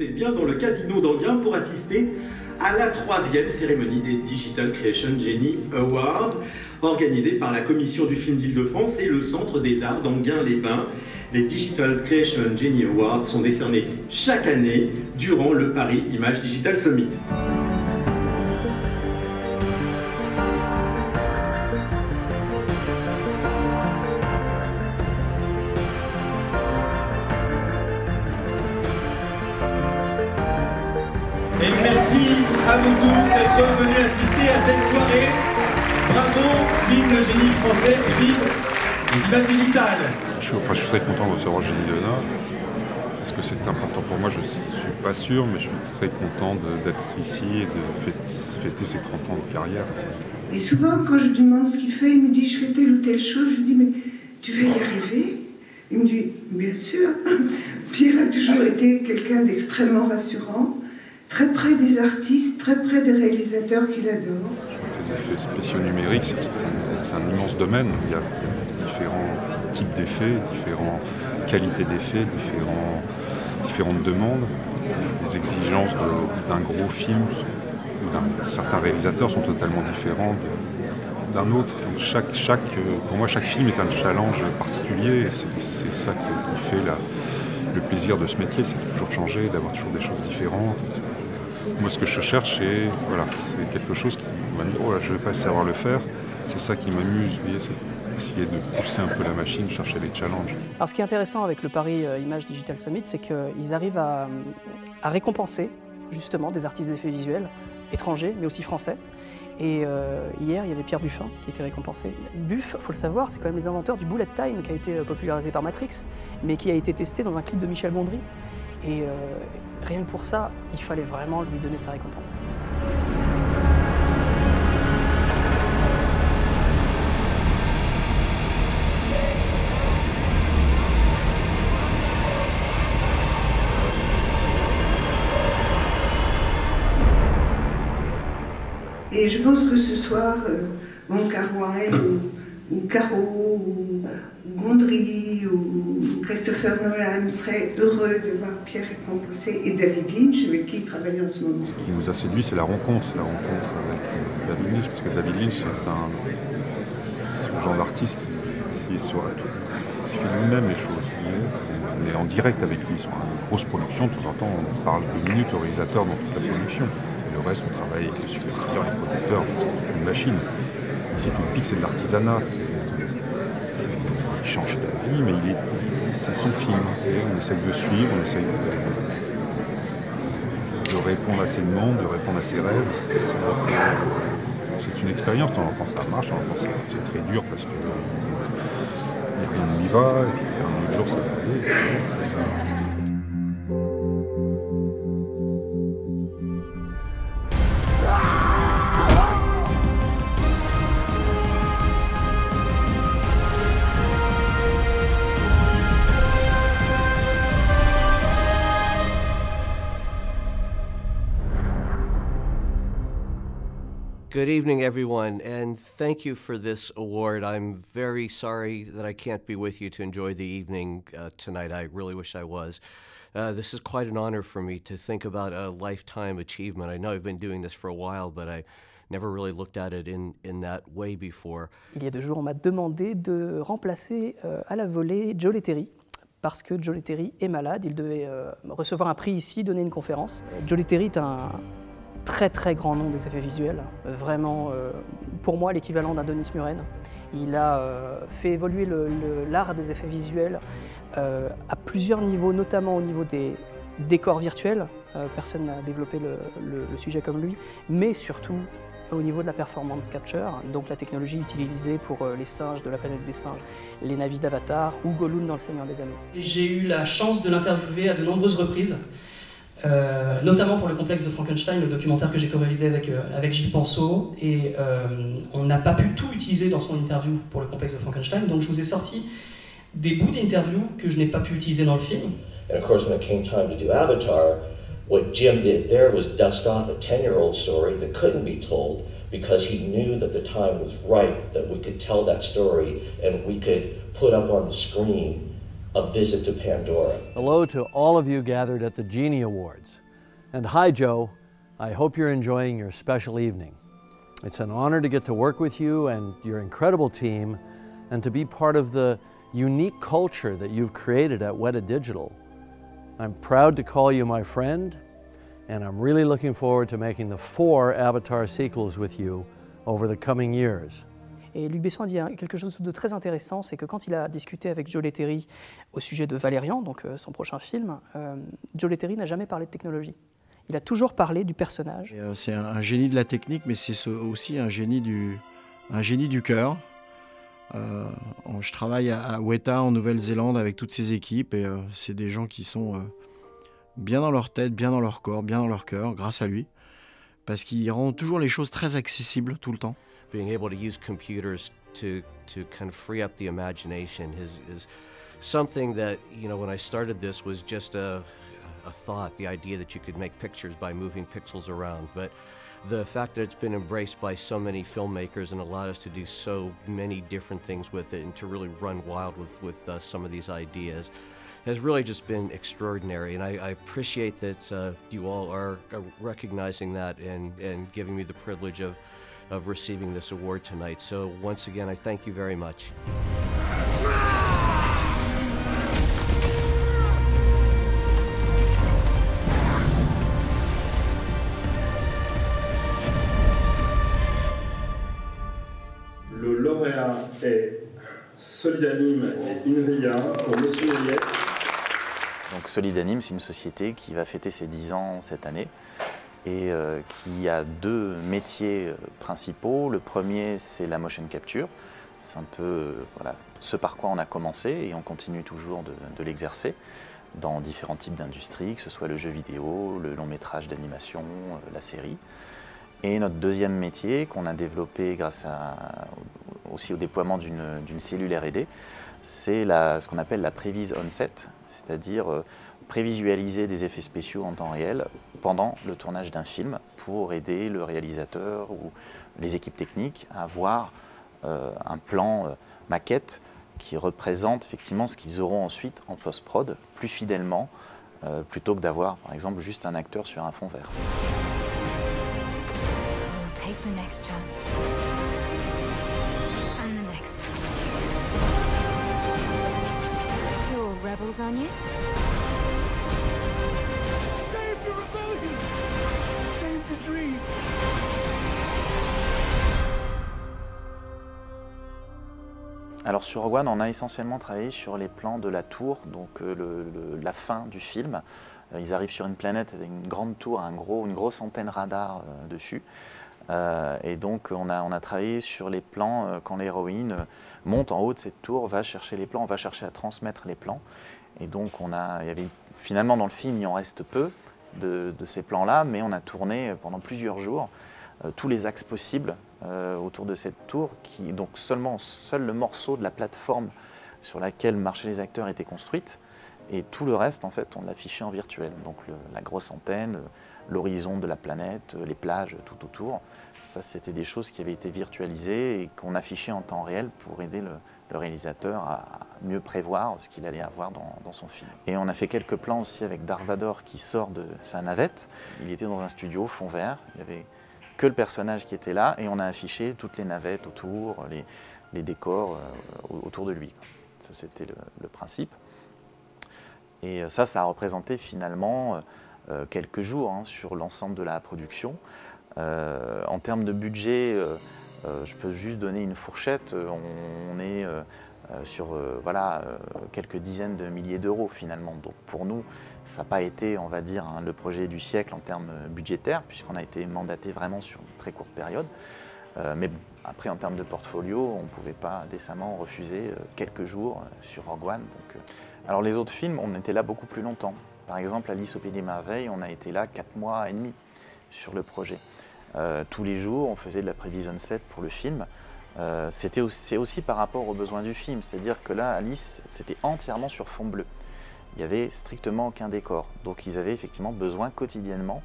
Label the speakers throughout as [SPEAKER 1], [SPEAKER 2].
[SPEAKER 1] vous êtes bien dans le casino d'Anguin pour assister à la 3e cérémonie des Digital Creation Genie Awards, organisée par la Commission du film d'Île-de-France et le Centre des Arts d'Anguin-les-Bains. Les Digital Creation Genie Awards sont décernés chaque année durant le Paris Image Digital Summit. Et merci à vous tous d'être venus assister à cette soirée. Bravo, vive le génie français et vive les images digitales.
[SPEAKER 2] Je suis très content de recevoir Génie Léonard. Est-ce que c'est important pour moi? Je ne suis pas sûr, mais je suis très content d'être ici et de fêter ces 30 ans de carrière.
[SPEAKER 3] Et souvent, quand je lui demande ce qu'il fait, il me dit « je fais telle ou telle chose », je lui dis « mais tu vas y arriver ?» Il me dit « bien sûr ». Pierre a toujours été quelqu'un d'extrêmement rassurant, très près des artistes, très près des réalisateurs qu'il adore.
[SPEAKER 2] Les effets spéciaux numériques, c'est un immense domaine. Il y a différents types d'effets, différentes qualités d'effets, différentes demandes. Les exigences d'un gros film ou d'un certain réalisateur sont totalement différentes d'un autre. Donc pour moi, chaque film est un challenge particulier. C'est ça qui fait le plaisir de ce métier, c'est de toujours changer, d'avoir toujours des choses différentes. Moi, ce que je cherche, c'est quelque chose qui va me dire « oh là, je ne vais pas savoir le faire ». C'est ça qui m'amuse, c'est essayer de pousser un peu la machine, chercher les challenges.
[SPEAKER 4] Alors, ce qui est intéressant avec le Paris Image Digital Summit, c'est qu'ils arrivent à récompenser justement des artistes d'effets visuels étrangers, mais aussi français. Et hier, il y avait Pierre Buffin qui était récompensé. Buff, il faut le savoir, c'est quand même les inventeurs du bullet time qui a été popularisé par Matrix, mais qui a été testé dans un clip de Michel Gondry. Et rien que pour ça, il fallait vraiment lui donner sa récompense.
[SPEAKER 3] Et je pense que ce soir, Wong Kar-wai ou Caro ou Gondry ou Christopher Nolan seraient heureux de voir Pierre récompensé et David Lynch avec qui il travaille en ce moment.
[SPEAKER 2] Ce qui nous a séduit, c'est la rencontre avec David Lynch, parce que David Lynch c'est le genre d'artiste qui fait lui-même les choses. On est en direct avec lui sur une grosse production, de temps en temps on parle 2 minutes au réalisateur dans toute la production. Et le reste, on travaille avec les superviseurs, les producteurs, parce que c'est une machine. Ici, tout le pic, c'est de l'artisanat. Il change de vie, mais c'est son film. Et on essaye de suivre, on essaye de répondre à ses demandes, de répondre à ses rêves. C'est une expérience, de temps en temps ça marche, de temps en temps c'est très dur parce que rien ne lui va, et puis un autre jour ça va aller.
[SPEAKER 5] Good evening, everyone, and thank you for this award. I'm very sorry that I can't be with you to enjoy the evening tonight. I really wish I was. This is quite an honor for me to think about a lifetime achievement. I know I've been doing this for a while, but I never really looked at it in that way before.
[SPEAKER 4] Il y a 2 jours, on m'a demandé de remplacer à la volée Joe Letteri. Parce que Joe Letteri est malade, il devait recevoir un prix ici, donner une conférence. Joe Letteri est un très grand nom des effets visuels, vraiment pour moi l'équivalent d'un Denis Muren. Il a fait évoluer l'art des effets visuels à plusieurs niveaux, notamment au niveau des décors virtuels. Personne n'a développé le sujet comme lui, mais surtout au niveau de la performance capture, donc la technologie utilisée pour les singes de la planète des singes, les navis d'Avatar ou Gollum dans Le Seigneur des Anneaux. J'ai eu la chance de l'interviewer à de nombreuses reprises. Notamment pour le complexe de Frankenstein, le documentaire que j'ai co-réalisé avec Gilles Penseau, et on n'a pas pu tout utiliser dans son interview pour le complexe de Frankenstein, donc je vous ai sorti des bouts d'interview que je n'ai pas pu utiliser dans le film.
[SPEAKER 6] And of course, when it came time to do Avatar, what Jim did there was dust off a 10-year-old story that couldn't be told because he knew that the time was right, that we could tell that story and we could put up on the screen a visit to Pandora.
[SPEAKER 7] Hello to all of you gathered at the Genie Awards. And hi, Joe. I hope you're enjoying your special evening. It's an honor to get to work with you and your incredible team and to be part of the unique culture that you've created at Weta Digital. I'm proud to call you my friend, and I'm really looking forward to making the 4 Avatar sequels with you over the coming years.
[SPEAKER 4] Et Luc Besson a dit quelque chose de très intéressant, c'est que quand il a discuté avec Joe Leterrier au sujet de Valérian, donc son prochain film, Joe Leterrier n'a jamais parlé de technologie. Il a toujours parlé du personnage.
[SPEAKER 8] C'est un génie de la technique, mais c'est aussi un génie du cœur. Je travaille à Weta en Nouvelle-Zélande avec toutes ces équipes et c'est des gens qui sont bien dans leur tête, bien dans leur corps, bien dans leur cœur, grâce à lui, parce qu'il rend toujours les choses très accessibles tout le temps.
[SPEAKER 5] Being able to use computers to kind of free up the imagination is something that, you know, when I started this was just a thought, the idea that you could make pictures by moving pixels around. But the fact that it's been embraced by so many filmmakers and allowed us to do so many different things with it and to really run wild with some of these ideas has really just been extraordinary. And I appreciate that you all are recognizing that and giving me the privilege of receiving this award tonight. So once again, I thank you very much.
[SPEAKER 9] Le lauréat est Solidanime et Inria pour Monsieur Méliès.
[SPEAKER 10] Donc Solidanime, c'est une société qui va fêter ses 10 ans cette année et qui a 2 métiers principaux. Le premier, c'est la motion capture. C'est un peu voilà, ce par quoi on a commencé et on continue toujours de l'exercer dans différents types d'industries, que ce soit le jeu vidéo, le long métrage d'animation, la série. Et notre deuxième métier, qu'on a développé grâce aussi au déploiement d'une cellule R&D, c'est ce qu'on appelle la Prévis On-Set, c'est-à-dire prévisualiser des effets spéciaux en temps réel pendant le tournage d'un film pour aider le réalisateur ou les équipes techniques à avoir un plan maquette qui représente effectivement ce qu'ils auront ensuite en post-prod plus fidèlement, plutôt que d'avoir par exemple juste un acteur sur un fond vert.
[SPEAKER 11] Take the next chance. And the next. You're rebels, aren't you?
[SPEAKER 12] Save the rebellion! Save the dream!
[SPEAKER 10] Alors sur Rogue One, on a essentiellement travaillé sur les plans de la tour, donc la fin du film. Ils arrivent sur une planète avec une grande tour, une grosse antenne radar dessus. Et donc on a travaillé sur les plans quand l'héroïne monte en haut de cette tour, va chercher les plans, on va chercher à transmettre les plans. Et donc finalement dans le film il en reste peu de ces plans-là, mais on a tourné pendant plusieurs jours tous les axes possibles autour de cette tour, donc seul le morceau de la plateforme sur laquelle marchaient les acteurs était construite. Et tout le reste, en fait, on l'a affiché en virtuel. Donc la grosse antenne, l'horizon de la planète, les plages tout autour. Ça, c'était des choses qui avaient été virtualisées et qu'on affichait en temps réel pour aider le réalisateur à mieux prévoir ce qu'il allait avoir dans son film. Et on a fait quelques plans aussi avec Dark Vador qui sort de sa navette. Il était dans un studio, fond vert. Il n'y avait que le personnage qui était là et on a affiché toutes les navettes autour, les décors autour de lui. Ça, c'était le principe. Et ça a représenté finalement quelques jours sur l'ensemble de la production. En termes de budget, je peux juste donner une fourchette. On est sur quelques dizaines de milliers d'euros finalement. Donc pour nous, ça n'a pas été, on va dire, le projet du siècle en termes budgétaires, puisqu'on a été mandaté vraiment sur une très courte période. Mais bon, après, en termes de portfolio, on ne pouvait pas décemment refuser quelques jours sur Rogue One. Donc, alors les autres films, on était là beaucoup plus longtemps. Par exemple, Alice au Pays des Merveilles, on a été là 4 mois et demi sur le projet. Tous les jours, on faisait de la prévision set pour le film. C'est aussi par rapport aux besoins du film. C'est-à-dire que là, Alice, c'était entièrement sur fond bleu. Il n'y avait strictement aucun décor. Donc ils avaient effectivement besoin quotidiennement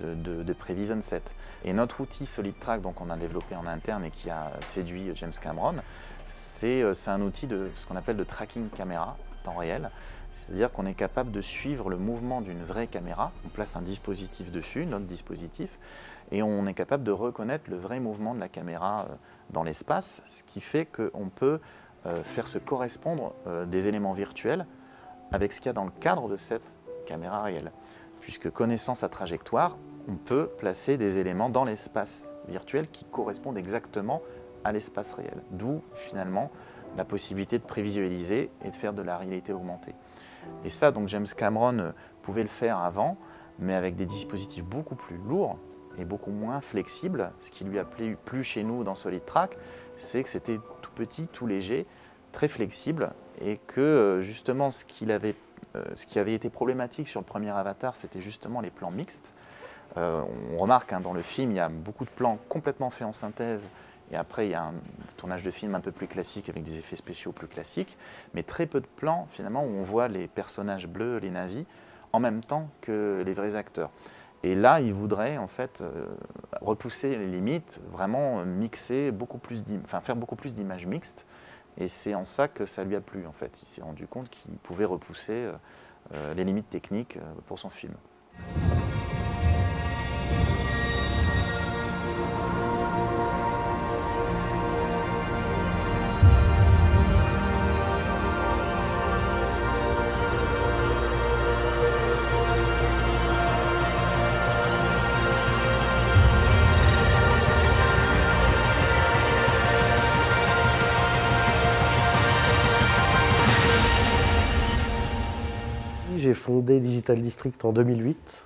[SPEAKER 10] de prévision set. Et notre outil SolidTrack, donc on a développé en interne et qui a séduit James Cameron, c'est un outil de ce qu'on appelle de tracking caméra. temps réel. C'est-à-dire qu'on est capable de suivre le mouvement d'une vraie caméra. On place un dispositif dessus, notre dispositif, et on est capable de reconnaître le vrai mouvement de la caméra dans l'espace, ce qui fait qu'on peut faire se correspondre des éléments virtuels avec ce qu'il y a dans le cadre de cette caméra réelle. Puisque connaissant sa trajectoire, on peut placer des éléments dans l'espace virtuel qui correspondent exactement à l'espace réel. D'où finalement la possibilité de prévisualiser et de faire de la réalité augmentée. Et ça, donc James Cameron pouvait le faire avant, mais avec des dispositifs beaucoup plus lourds et beaucoup moins flexibles. Ce qui lui a plu chez nous dans Solid Track, c'est que c'était tout petit, tout léger, très flexible, et que justement ce qui avait été problématique sur le premier Avatar, c'était justement les plans mixtes. On remarque dans le film, il y a beaucoup de plans complètement faits en synthèse, et après il y a un tournage de film un peu plus classique avec des effets spéciaux plus classiques, mais très peu de plans finalement où on voit les personnages bleus, les navis, en même temps que les vrais acteurs. Et là, il voudrait en fait repousser les limites, vraiment mixer beaucoup plus, faire beaucoup plus d'images mixtes. Et c'est en ça que ça lui a plu en fait. Il s'est rendu compte qu'il pouvait repousser les limites techniques pour son film.
[SPEAKER 13] J'ai fondé Digital District en 2008.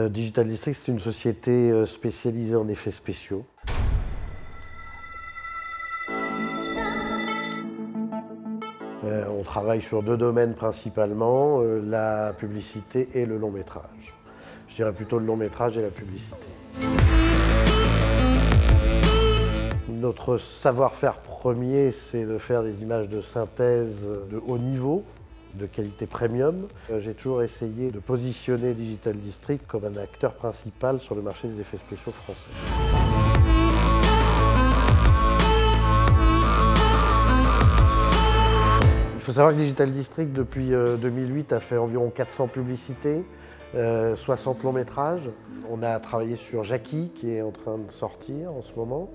[SPEAKER 13] Digital District, c'est une société spécialisée en effets spéciaux. On travaille sur deux domaines principalement, la publicité et le long métrage. Je dirais plutôt le long métrage et la publicité. Notre savoir-faire premier, c'est de faire des images de synthèse de haut niveau, de qualité premium. J'ai toujours essayé de positionner Digital District comme un acteur principal sur le marché des effets spéciaux français. Il faut savoir que Digital District, depuis 2008, a fait environ 400 publicités, 60 longs métrages. On a travaillé sur Jackie, qui est en train de sortir en ce moment,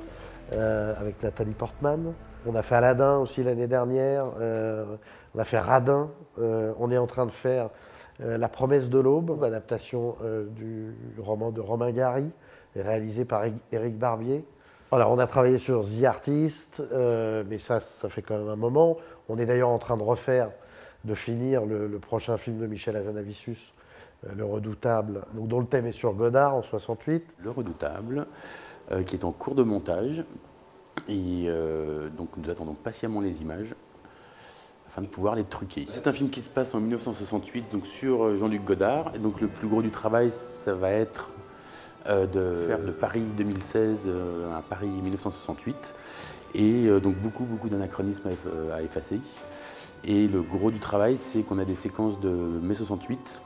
[SPEAKER 13] avec Nathalie Portman. On a fait Aladdin aussi l'année dernière, on a fait Radin, on est en train de faire La promesse de l'aube, adaptation du roman de Romain Gary, réalisé par Éric Barbier. Alors, on a travaillé sur The Artist, mais ça fait quand même un moment. On est d'ailleurs en train de finir le prochain film de Michel Hazanavicius, Le Redoutable, donc, dont le thème est sur Godard en 68.
[SPEAKER 14] Le Redoutable, qui est en cours de montage. Et donc nous attendons patiemment les images afin de pouvoir les truquer. C'est un film qui se passe en 1968 donc sur Jean-Luc Godard. Et donc le plus gros du travail, ça va être de faire de Paris 2016 à Paris 1968. Et donc beaucoup d'anachronismes à effacer. Et le gros du travail, c'est qu'on a des séquences de mai 68.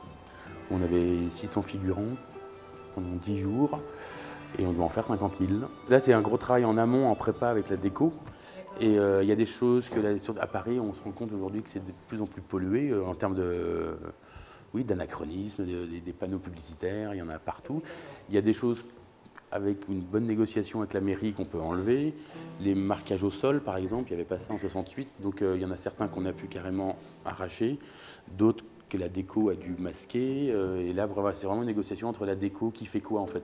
[SPEAKER 14] Où on avait 600 figurants pendant 10 jours. Et on doit en faire 50 000. Là, c'est un gros travail en amont, en prépa avec la déco. Et il y a des choses que à Paris, on se rend compte aujourd'hui que c'est de plus en plus pollué en termes d'anachronisme, des panneaux publicitaires, il y en a partout. Il y a des choses avec une bonne négociation avec la mairie qu'on peut enlever. Les marquages au sol, par exemple, il n'y avait pas ça en 68. Donc il y en a certains qu'on a pu carrément arracher, d'autres que la déco a dû masquer. Et là, c'est vraiment une négociation entre la déco qui fait quoi en fait.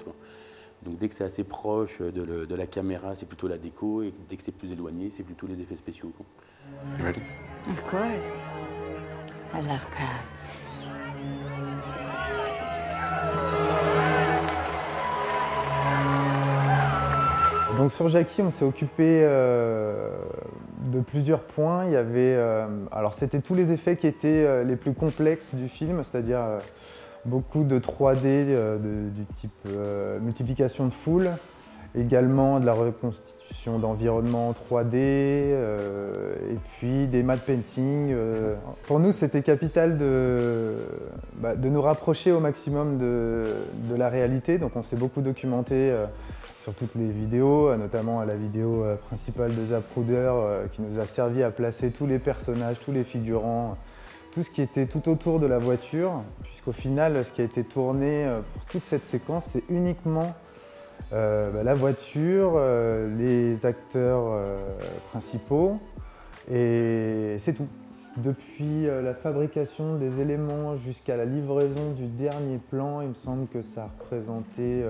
[SPEAKER 14] Donc dès que c'est assez proche de la caméra, c'est plutôt la déco, et dès que c'est plus éloigné, c'est plutôt les effets spéciaux.
[SPEAKER 2] Ready?
[SPEAKER 11] Of course. I love crowds.
[SPEAKER 15] Donc sur Jackie, on s'est occupé de plusieurs points. Il y avait, alors c'était tous les effets qui étaient les plus complexes du film, c'est-à-dire beaucoup de 3D du type multiplication de foule, également de la reconstitution d'environnement 3D et puis des matte painting. Pour nous, c'était capital de nous rapprocher au maximum de la réalité. Donc on s'est beaucoup documenté sur toutes les vidéos, notamment la vidéo principale de Zapruder qui nous a servi à placer tous les personnages, tous les figurants, tout ce qui était tout autour de la voiture, puisqu'au final, ce qui a été tourné pour toute cette séquence, c'est uniquement la voiture, les acteurs principaux, et c'est tout. Depuis la fabrication des éléments jusqu'à la livraison du dernier plan, il me semble que ça représentait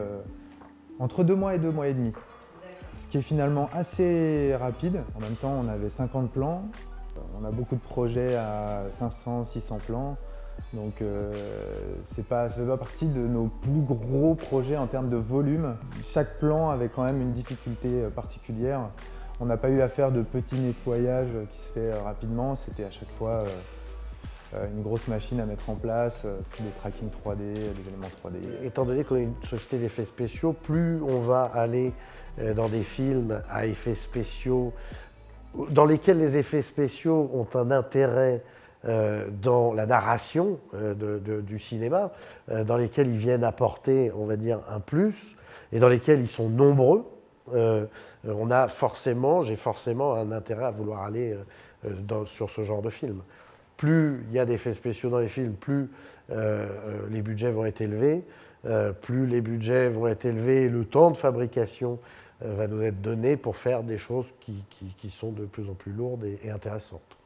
[SPEAKER 15] entre 2 mois et 2 mois et demi. Ce qui est finalement assez rapide. En même temps, on avait 50 plans. On a beaucoup de projets à 500, 600 plans. Donc ça ne fait pas partie de nos plus gros projets en termes de volume. Chaque plan avait quand même une difficulté particulière. On n'a pas eu à faire de petits nettoyages qui se fait rapidement. C'était à chaque fois une grosse machine à mettre en place, des tracking 3D, des éléments 3D.
[SPEAKER 13] Étant donné qu'on est une société d'effets spéciaux, plus on va aller dans des films à effets spéciaux dans lesquels les effets spéciaux ont un intérêt dans la narration du cinéma, dans lesquels ils viennent apporter, on va dire, un plus, et dans lesquels ils sont nombreux, j'ai forcément un intérêt à vouloir aller sur ce genre de film. Plus il y a d'effets spéciaux dans les films, plus les budgets vont être élevés, plus les budgets vont être élevés, et le temps de fabrication va nous être donné pour faire des choses qui sont de plus en plus lourdes et intéressantes.